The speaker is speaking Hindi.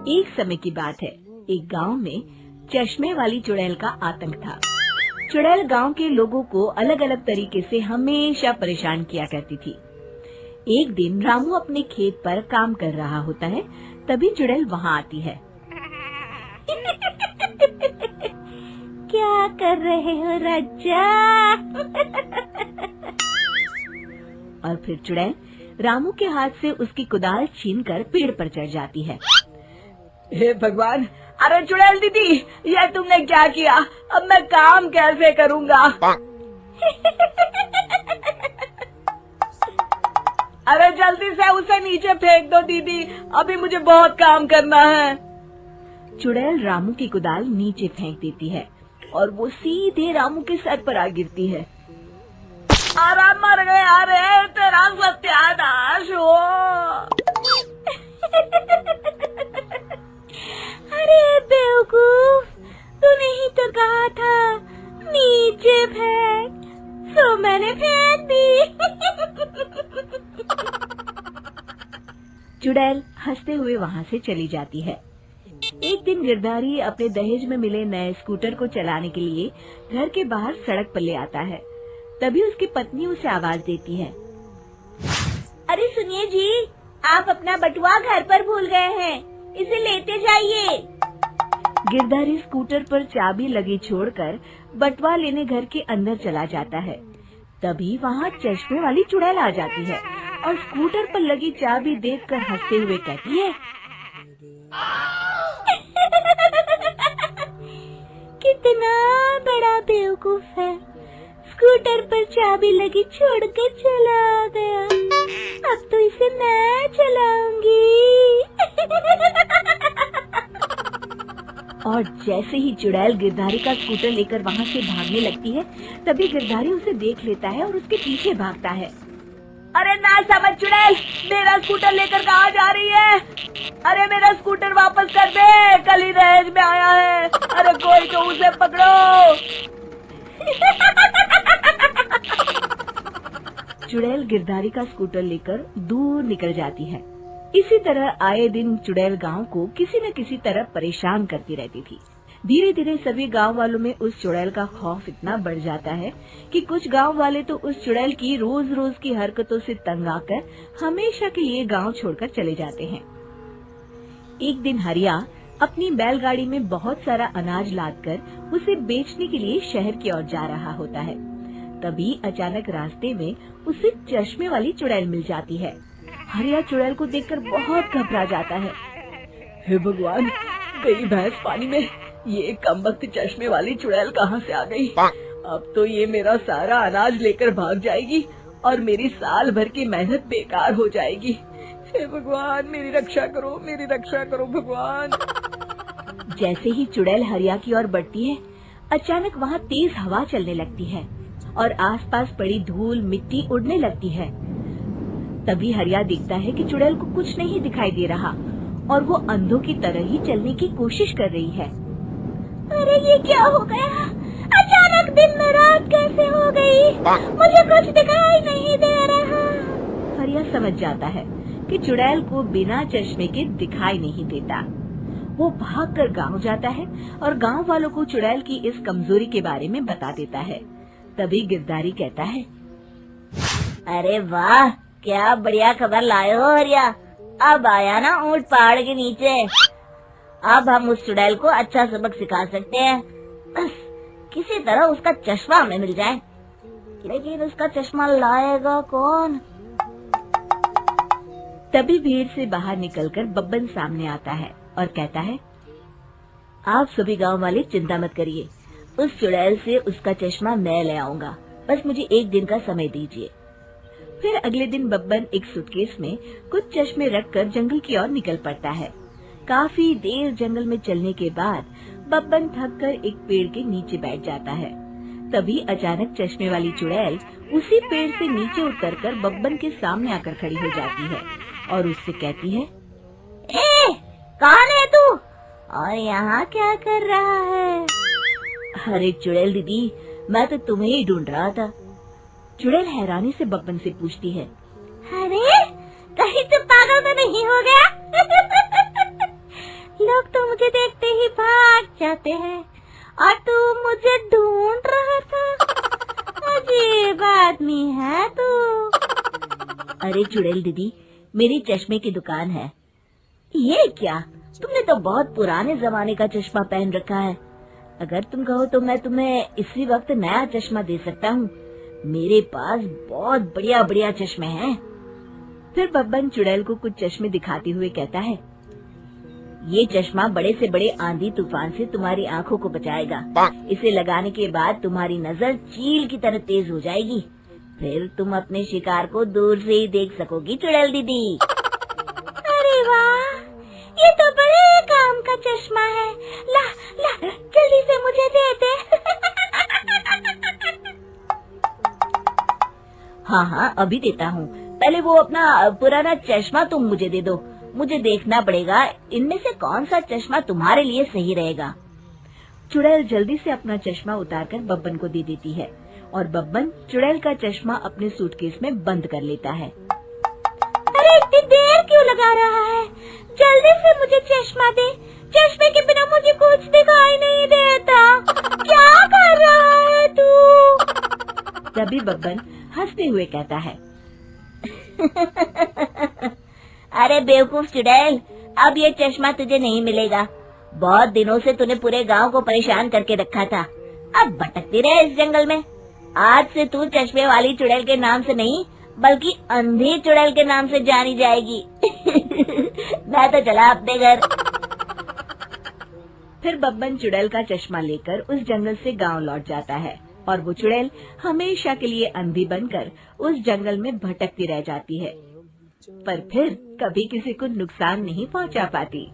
एक समय की बात है, एक गांव में चश्मे वाली चुड़ैल का आतंक था। चुड़ैल गांव के लोगों को अलग अलग तरीके से हमेशा परेशान किया करती थी। एक दिन रामू अपने खेत पर काम कर रहा होता है, तभी चुड़ैल वहाँ आती है। क्या कर रहे हो राजा? और फिर चुड़ैल रामू के हाथ से उसकी कुदाल छीनकर पेड़ पर चढ़ जाती है। हे भगवान! अरे चुड़ैल दीदी, ये तुमने क्या किया? अब मैं काम कैसे करूँगा? अरे जल्दी से उसे नीचे फेंक दो दीदी, अभी मुझे बहुत काम करना है। चुड़ैल रामू की कुदाल नीचे फेंक देती है और वो सीधे रामू के सर पर आ गिरती है। अरे मर गया रे, तेरा सत्यानाश हो। अरे बेवकूफ, तूने ही तो कहा था नीचे फेंक, तो मैंने फेंक दी। चुड़ैल हंसते हुए वहाँ से चली जाती है। एक दिन गिरधारी अपने दहेज में मिले नए स्कूटर को चलाने के लिए घर के बाहर सड़क पर ले आता है। तभी उसकी पत्नी उसे आवाज देती है। अरे सुनिए जी, आप अपना बटुआ घर पर भूल गए हैं, इसे लेते जाइए। गिरधारी स्कूटर पर चाबी लगी छोड़कर बटुआ लेने घर के अंदर चला जाता है। तभी वहाँ चश्मे वाली चुड़ैल आ जाती है और स्कूटर पर लगी चाबी देखकर हंसते हुए कहती है। कितना बड़ा बेवकूफ है, स्कूटर पर चाबी लगी छोड़कर चला गया। अब तो इसे मैं चलाऊंगी। और जैसे ही चुड़ैल गिरधारी का स्कूटर लेकर वहाँ से भागने लगती है, तभी गिरधारी उसे देख लेता है और उसके पीछे भागता है। अरे ना समझ चुड़ैल, मेरा स्कूटर लेकर कहाँ जा रही है? अरे मेरा स्कूटर वापस कर दे, कल ही दहेज में आया है। अरे कोई तो उसे पकड़ो। चुड़ैल गिरधारी का स्कूटर लेकर दूर निकल जाती है। इसी तरह आए दिन चुड़ैल गांव को किसी न किसी तरह परेशान करती रहती थी। धीरे धीरे सभी गांव वालों में उस चुड़ैल का खौफ इतना बढ़ जाता है कि कुछ गांव वाले तो उस चुड़ैल की रोज रोज की हरकतों से तंग आकर हमेशा के लिए गांव छोड़कर चले जाते हैं। एक दिन हरिया अपनी बैलगाड़ी में बहुत सारा अनाज लादकर उसे बेचने के लिए शहर की ओर जा रहा होता है। तभी अचानक रास्ते में उसे चश्मे वाली चुड़ैल मिल जाती है। हरिया चुड़ैल को देखकर बहुत घबरा जाता है। हे भगवान, गई भैंस पानी में, ये कमबख्त चश्मे वाली चुड़ैल कहाँ से आ गई? अब तो ये मेरा सारा अनाज लेकर भाग जाएगी और मेरी साल भर की मेहनत बेकार हो जाएगी। हे भगवान, मेरी रक्षा करो भगवान। जैसे ही चुड़ैल हरिया की ओर बढ़ती है, अचानक वहाँ तेज हवा चलने लगती है और आसपास पड़ी धूल मिट्टी उड़ने लगती है। तभी हरिया देखता है कि चुड़ैल को कुछ नहीं दिखाई दे रहा और वो अंधों की तरह ही चलने की कोशिश कर रही है। अरे ये क्या हो गया? अचानक दिन में रात कैसे हो गई? मुझे कुछ दिखाई नहीं दे रहा। हरिया समझ जाता है कि चुड़ैल को बिना चश्मे के दिखाई नहीं देता। वो भागकर गांव जाता है और गांव वालों को चुड़ैल की इस कमजोरी के बारे में बता देता है। तभी गिरधारी कहता है। अरे वाह, क्या बढ़िया खबर लाए हो हरिया। अब आया ना ऊंट पहाड़ के नीचे। अब हम उस चुड़ैल को अच्छा सबक सिखा सकते हैं। बस किसी तरह उसका चश्मा हमें मिल जाए। लेकिन उसका चश्मा लाएगा कौन? तभी भीड़ से बाहर निकलकर बब्बन सामने आता है और कहता है। आप सभी गांव वाले चिंता मत करिए, उस चुड़ैल से उसका चश्मा मैं ले आऊंगा। बस मुझे एक दिन का समय दीजिए। फिर अगले दिन बब्बन एक सूटकेस में कुछ चश्मे रखकर जंगल की ओर निकल पड़ता है। काफी देर जंगल में चलने के बाद बब्बन थककर एक पेड़ के नीचे बैठ जाता है। तभी अचानक चश्मे वाली चुड़ैल उसी पेड़ से नीचे उतरकर बब्बन के सामने आकर खड़ी हो जाती है और उससे कहती है। ए, कौन है तू और यहाँ क्या कर रहा है? अरे चुड़ैल दीदी, मैं तो तुम्हें ही ढूंढ रहा था। चुड़ैल हैरानी से बब्बन से पूछती है। अरे कहीं तो पागल तो नहीं हो गया? जाते हैं और तू मुझे ढूंढ रहा था। अजीब आदमी है तू। अरे चुड़ैल दीदी, मेरी चश्मे की दुकान है। ये क्या, तुमने तो बहुत पुराने जमाने का चश्मा पहन रखा है। अगर तुम कहो तो मैं तुम्हें इसी वक्त नया चश्मा दे सकता हूँ। मेरे पास बहुत बढ़िया बढ़िया चश्मे हैं। फिर बब्बन चुड़ैल को कुछ चश्मे दिखाते हुए कहता है, ये चश्मा बड़े से बड़े आंधी तूफान से तुम्हारी आंखों को बचाएगा। इसे लगाने के बाद तुम्हारी नजर चील की तरह तेज हो जाएगी। फिर तुम अपने शिकार को दूर से ही देख सकोगी चुड़ैल दीदी। अरे वाह, ये तो बड़े काम का चश्मा है। ला ला, जल्दी से मुझे दे दे। हाँ, अभी देता हूँ। पहले वो अपना पुराना चश्मा तुम मुझे दे दो। मुझे देखना पड़ेगा इनमें से कौन सा चश्मा तुम्हारे लिए सही रहेगा। चुड़ैल जल्दी से अपना चश्मा उतारकर बब्बन को दे देती है और बब्बन चुड़ैल का चश्मा अपने सूटकेस में बंद कर लेता है। अरे इतनी देर क्यों लगा रहा है? जल्दी से मुझे चश्मा दे। चश्मे के बिना मुझे कुछ दिखाई नहीं देता। क्या कर रहा है तू? तभी बब्बन हंसते हुए कहता है, अरे बेवकूफ चुड़ैल, अब ये चश्मा तुझे नहीं मिलेगा। बहुत दिनों से तूने पूरे गांव को परेशान करके रखा था। अब भटकती रहे इस जंगल में। आज से तू चश्मे वाली चुड़ैल के नाम से नहीं, बल्कि अंधी चुड़ैल के नाम से जानी जाएगी। मैं तो चला अपने घर। फिर बब्बन चुड़ैल का चश्मा लेकर उस जंगल से गांव लौट जाता है और वो चुड़ैल हमेशा के लिए अंधी बनकर उस जंगल में भटकती रह जाती है, पर फिर कभी किसी को नुकसान नहीं पहुंचा पाती।